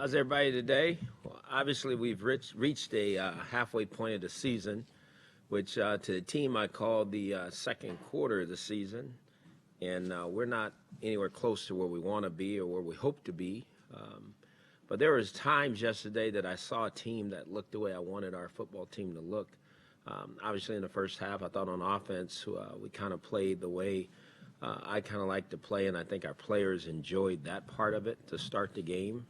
How's everybody today? Well, obviously, we've reached a halfway point of the season, which to the team I call the second quarter of the season. And we're not anywhere close to where we want to be or where we hope to be. But there was times yesterday that I saw a team that looked the way I wanted our football team to look. Obviously, in the first half, I thought on offense we kind of played the way I kind of like to play, and I think our players enjoyed that part of it to start the game.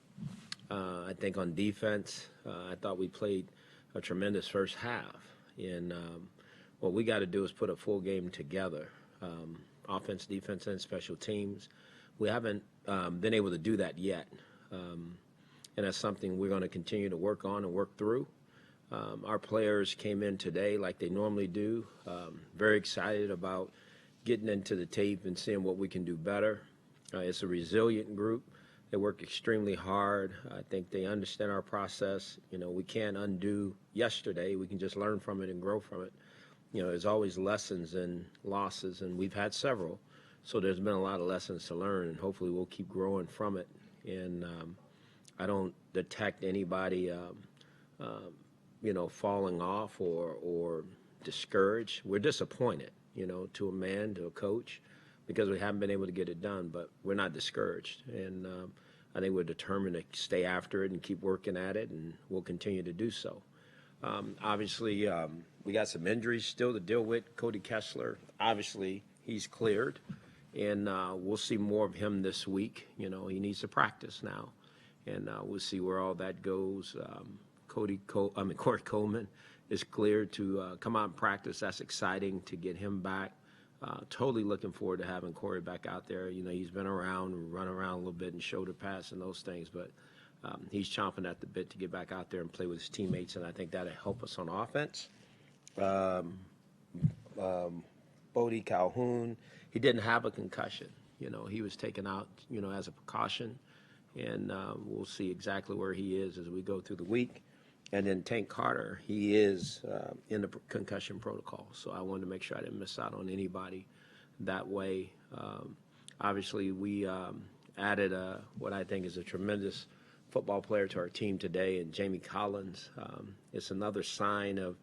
I think on defense, I thought we played a tremendous first half. And what we got to do is put a full game together, offense, defense, and special teams. We haven't been able to do that yet. And that's something we're going to continue to work on and work through. Our players came in today like they normally do, very excited about getting into the tape and seeing what we can do better. It's a resilient group. They work extremely hard. I think they understand our process. You know, we can't undo yesterday. We can just learn from it and grow from it. You know, there's always lessons and losses, and we've had several. So there's been a lot of lessons to learn, and hopefully we'll keep growing from it. And I don't detect anybody, falling off or discouraged. We're disappointed, to a man, to a coach, because we haven't been able to get it done, but we're not discouraged. And I think we're determined to stay after it and keep working at it, and we'll continue to do so. Obviously, we got some injuries still to deal with. Cody Kessler, obviously, he's cleared, and we'll see more of him this week. He needs to practice now, and we'll see where all that goes. Corey Coleman is cleared to come out and practice. That's exciting to get him back. Totally looking forward to having Corey back out there. He's been around and run around a little bit and shoulder pass and those things, but he's chomping at the bit to get back out there and play with his teammates, and I think that'll help us on offense. Bodie Calhoun, he didn't have a concussion. He was taken out, as a precaution, and we'll see exactly where he is as we go through the week. And then Tank Carter, he is in the concussion protocol. So I wanted to make sure I didn't miss out on anybody that way. Obviously, we added what I think is a tremendous football player to our team today, and Jamie Collins. It's another sign of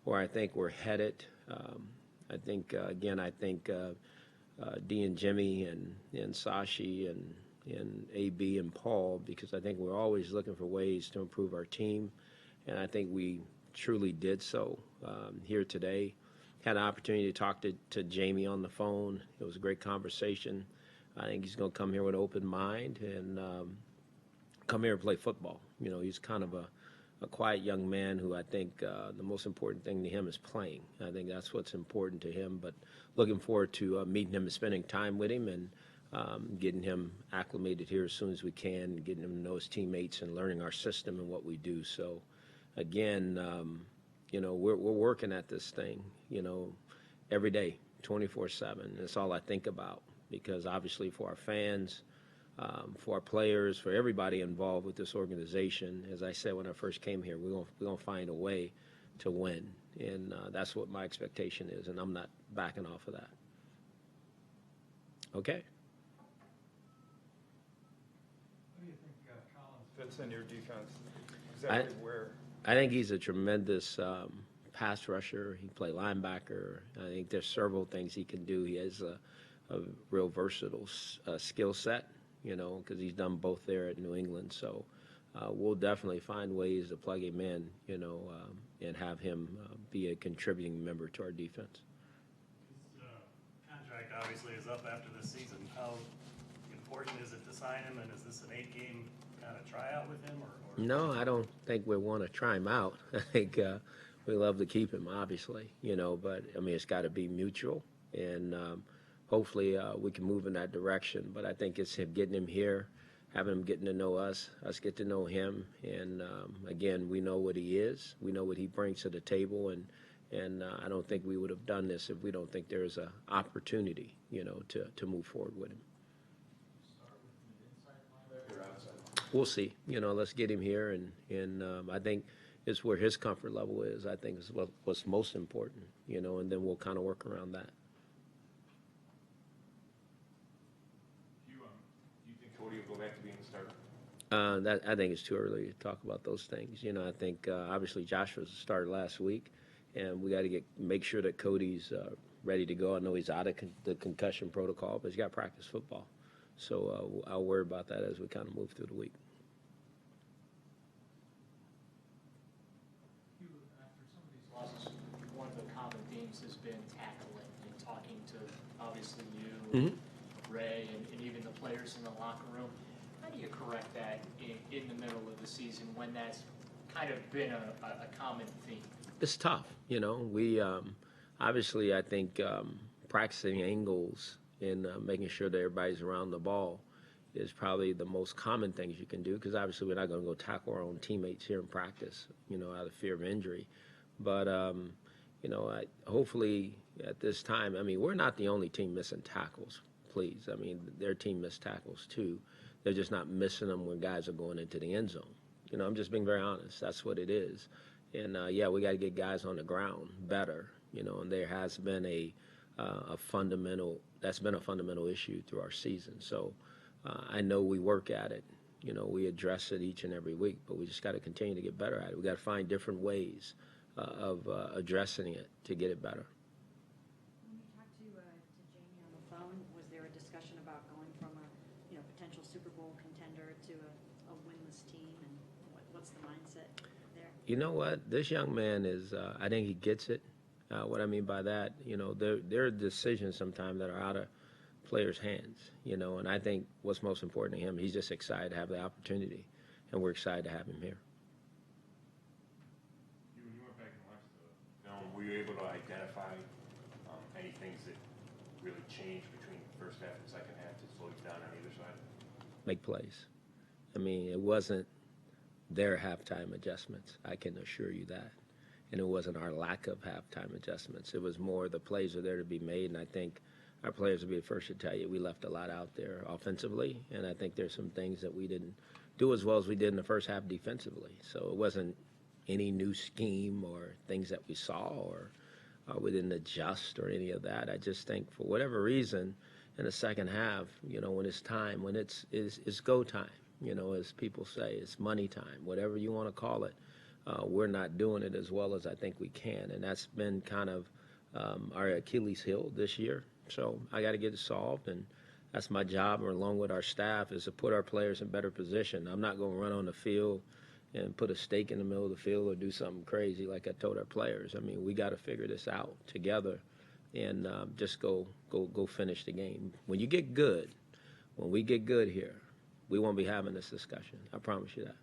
where I think we're headed. I think Dee and Jimmy and Sashi and AB and Paul, because I think we're always looking for ways to improve our team. And I think we truly did so here today. Had an opportunity to talk to Jamie on the phone. It was a great conversation. I think he's going to come here with an open mind and come here and play football. He's kind of a quiet young man who I think the most important thing to him is playing. I think that's what's important to him. But looking forward to meeting him and spending time with him and getting him acclimated here as soon as we can, and getting him to know his teammates and learning our system and what we do. So, again, we're working at this thing, every day, 24/7. That's all I think about, because obviously for our fans, for our players, for everybody involved with this organization, as I said when I first came here, we're gonna find a way to win, and that's what my expectation is, and I'm not backing off of that. Okay. How do you think Collins fits in your defense? Exactly where? I think he's a tremendous pass rusher. He can play linebacker. I think there's several things he can do. He has a real versatile skill set, because he's done both there at New England. So we'll definitely find ways to plug him in, and have him be a contributing member to our defense. His contract obviously is up after this season. How important is it to sign him, and is this an 8-game kind of tryout with him? Or? No, I don't think we want to try him out. I think we love to keep him, obviously, but, it's got to be mutual, and hopefully we can move in that direction. But I think it's him getting him here, having him getting to know us get to know him, and, again, we know what he is. We know what he brings to the table, and I don't think we would have done this if we don't think there's an opportunity, to move forward with him. We'll see. Let's get him here, and I think it's where his comfort level is. I think is what's most important, and then we'll kind of work around that. Do you think Cody will go back to being the starter? That I think it's too early to talk about those things. You know, I think obviously Joshua started last week, and we got to make sure that Cody's ready to go. I know he's out of the concussion protocol, but he's got to practice football. So I'll worry about that as we kind of move through the week. After some of these losses, one of the common themes has been tackling and talking to obviously you, Ray, and even the players in the locker room. How do you correct that in the middle of the season when that's kind of been a common theme? It's tough, you know. We obviously, I think practicing angles and making sure that everybody's around the ball is probably the most common things you can do, because obviously we're not going to go tackle our own teammates here in practice, you know, out of fear of injury. But you know, hopefully at this time, I mean, we're not the only team missing tackles. Please, I mean, their team missed tackles too. They're just not missing them when guys are going into the end zone. You know, I'm just being very honest. That's what it is. And yeah, we got to get guys on the ground better. You know, and there has been a fundamental issue through our season. So I know we work at it. You know, we address it each and every week, but we just got to continue to get better at it. We got to find different ways of addressing it to get it better. When you talked to Jamie on the phone, was there a discussion about going from a potential Super Bowl contender to a winless team, and what's the mindset there? You know what? This young man is. I think he gets it. What I mean by that, you know, there are decisions sometimes that are out of players' hands, you know, and I think what's most important to him, he's just excited to have the opportunity, and we're excited to have him here. When you went back and watched the film, were you able to identify any things that really changed between the first half and second half to slow you down on either side? Make plays. I mean, it wasn't their halftime adjustments, I can assure you that. And it wasn't our lack of halftime adjustments. It was more the plays are there to be made, and I think our players will be the first to tell you we left a lot out there offensively, and I think there's some things that we didn't do as well as we did in the first half defensively. So it wasn't any new scheme or things that we saw or we didn't adjust or any of that. I just think for whatever reason in the second half, you know, when it's time, when it's go time, you know, as people say, it's money time, whatever you want to call it. We're not doing it as well as I think we can, and that's been kind of our Achilles heel this year. So I got to get it solved, and that's my job, along with our staff, is to put our players in better position. I'm not going to run on the field and put a stake in the middle of the field or do something crazy like I told our players. I mean, we got to figure this out together and just go finish the game. When you get good, when we get good here, we won't be having this discussion. I promise you that.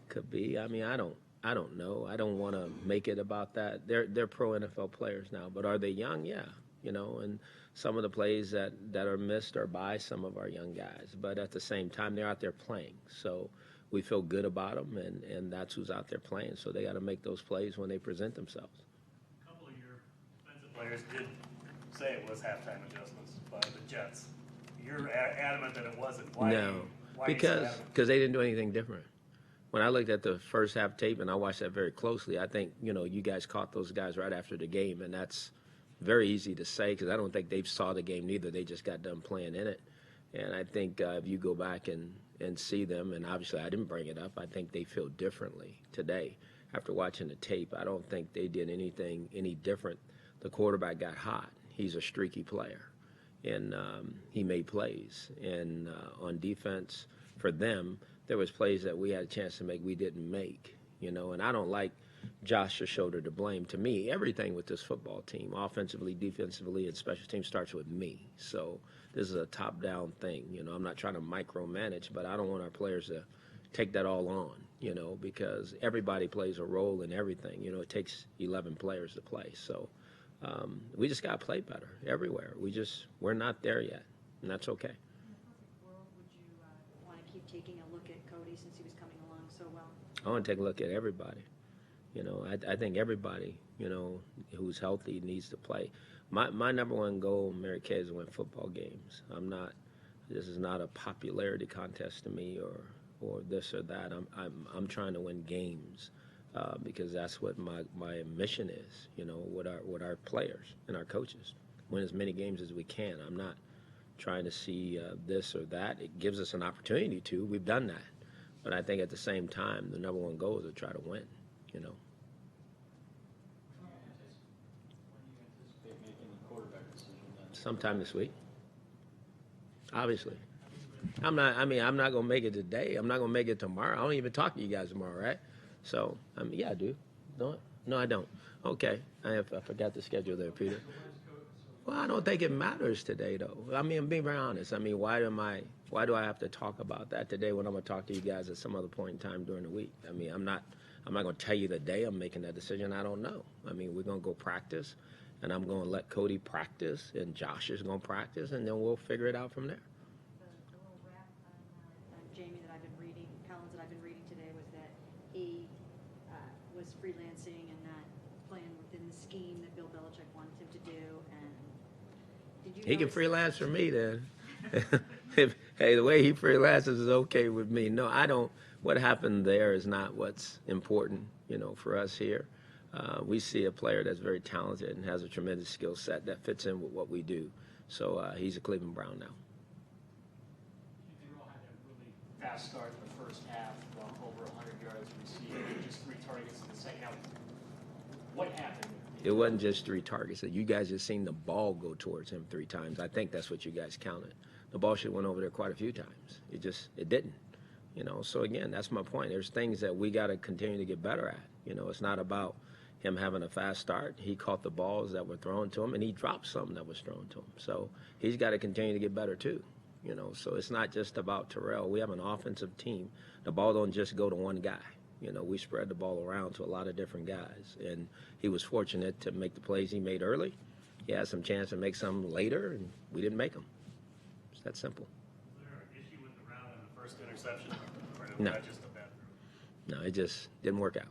Could be. I mean, I don't know. I don't want to make it about that. They're pro NFL players now, but are they young? Yeah, you know. And some of the plays that are missed are by some of our young guys, but at the same time, they're out there playing. So we feel good about them, and that's who's out there playing. So they got to make those plays when they present themselves. A couple of your defensive players did say it was halftime adjustments by the Jets. You're adamant that it wasn't. Why? No, why are you so because adamant? they didn't do anything different. When I looked at the first half tape, and I watched that very closely, I think, you know, you guys caught those guys right after the game, and that's very easy to say because I don't think they saw the game neither. They just got done playing in it. And I think if you go back and see them, and obviously I didn't bring it up, I think they feel differently today after watching the tape. I don't think they did anything any different. The quarterback got hot. He's a streaky player, and he made plays. And on defense, for them, there was plays that we had a chance to make we didn't make, you know, and I don't like Josh's shoulder to blame. To me, everything with this football team, offensively, defensively, and special teams starts with me. So this is a top-down thing, you know. I'm not trying to micromanage, but I don't want our players to take that all on, you know, because everybody plays a role in everything. You know, it takes 11 players to play. So we just got to play better everywhere. We're not there yet, and that's okay. Keep taking a look at Cody since he was coming along so well? I want to take a look at everybody. You know, I think everybody, you know, who's healthy needs to play. My number one goal, Mary Kay, is to win football games. This is not a popularity contest to me or this or that. I'm trying to win games because that's what my mission is, you know, with our players and our coaches. Win as many games as we can. I'm not trying to see this or that. It gives us an opportunity to. We've done that. But I think at the same time, the number one goal is to try to win, you know. When do you anticipate making the quarterback decision then? Sometime this week. Obviously. I'm not going to make it today. I'm not going to make it tomorrow. I don't even talk to you guys tomorrow, right? So, yeah, I do. No, I don't. Okay. I forgot the schedule there, Peter. Well, I don't think it matters today, though. I mean, I'm being very honest. I mean, why do I have to talk about that today when I'm going to talk to you guys at some other point in time during the week? I mean, I'm not going to tell you the day I'm making that decision. I don't know. I mean, we're going to go practice, and I'm going to let Cody practice, and Josh is going to practice, and then we'll figure it out from there. The little rap on Jamie that I've been reading, Collins that I've been reading today, was that he was freelancing and not playing within the scheme that Bill Belichick wanted him to do. And did you? He can notice- freelance for me then. Hey, the way he freelances is okay with me. No, I don't. What happened there is not what's important, you know, for us here. We see a player that's very talented and has a tremendous skill set that fits in with what we do. So he's a Cleveland Brown now. They all had a really fast start in the first half, over 100 yards receiving, just 3 targets in the second half. What happened? It wasn't just 3 targets. You guys just seen the ball go towards him 3 times. I think that's what you guys counted. The ball should have went over there quite a few times. It didn't. You know, so again, that's my point. There's things that we got to continue to get better at. You know, it's not about him having a fast start. He caught the balls that were thrown to him, and he dropped some that was thrown to him. So he's got to continue to get better too. You know, so it's not just about Terrell. We have an offensive team. The ball don't just go to one guy. You know, we spread the ball around to a lot of different guys, and he was fortunate to make the plays he made early. He had some chance to make some later, and we didn't make them. It's that simple. Was there an issue with the route in the first interception, or was No. that just a bad throw? No, it just didn't work out.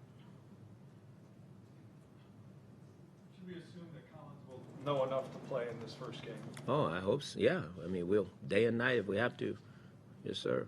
Should we assume that Collins will know enough to play in this first game? Oh, I hope so. Yeah. I mean, we'll day and night if we have to. Yes, sir.